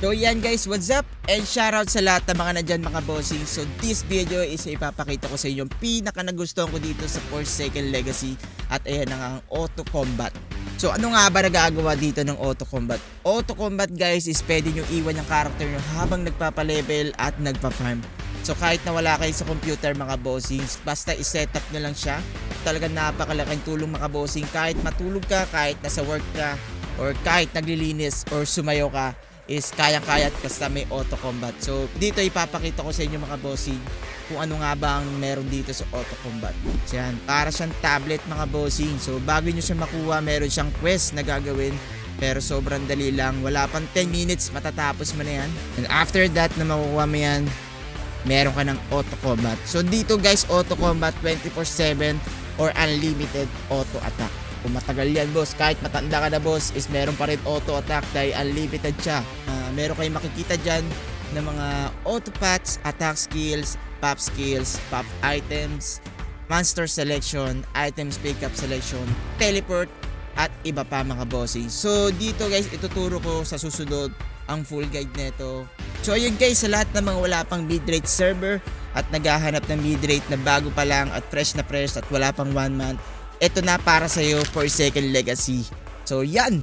So yan guys, what's up? And shoutout sa lahat ng mga nandyan mga bossing. So this video is ipapakita ko sa inyo yung pinaka nagustuhan ko dito sa Forsaken Legacy. At ayan na nga ang Auto Combat. So ano nga ba nagagawa dito ng Auto Combat? Auto Combat guys is pwede nyo iwan yung character nyo habang nagpapalevel at nagpa-farm. So kahit na wala kayo sa computer mga bossings, basta iset-up nyo lang siya. Talagang napakalaking tulong mga bossing. Kahit matulog ka, kahit nasa work ka, or kahit naglilinis or sumayo ka, is kayang-kaya at basta may auto combat. So dito ipapakita ko sa inyo mga bossing kung ano nga ba ang meron dito sa auto combat. So yan, para siyang tablet mga bossing. So bago nyo siya makuha, meron siyang quest na gagawin. Pero sobrang dali lang, wala pang 10 minutes matatapos mo na yan. And after that na makukuha mo yan, meron ka ng auto combat. So dito guys, auto combat 24/7 or unlimited auto attack. Kung matagal yan boss, kahit matanda ka na boss, is meron pa rin auto attack dahil unlimited siya. Meron kayong makikita dyan ng mga auto paths, attack skills, pop items, monster selection, items pickup selection, teleport, at iba pa mga bossing. So dito guys, ituturo ko sa susunod ang full guide nito. So ayun guys, sa lahat ng mga wala pang mid-rate server at naghahanap ng mid-rate na bago pa lang at fresh at wala pang 1 month, ito na para sa iyo, Forsaken Legacy. So yan.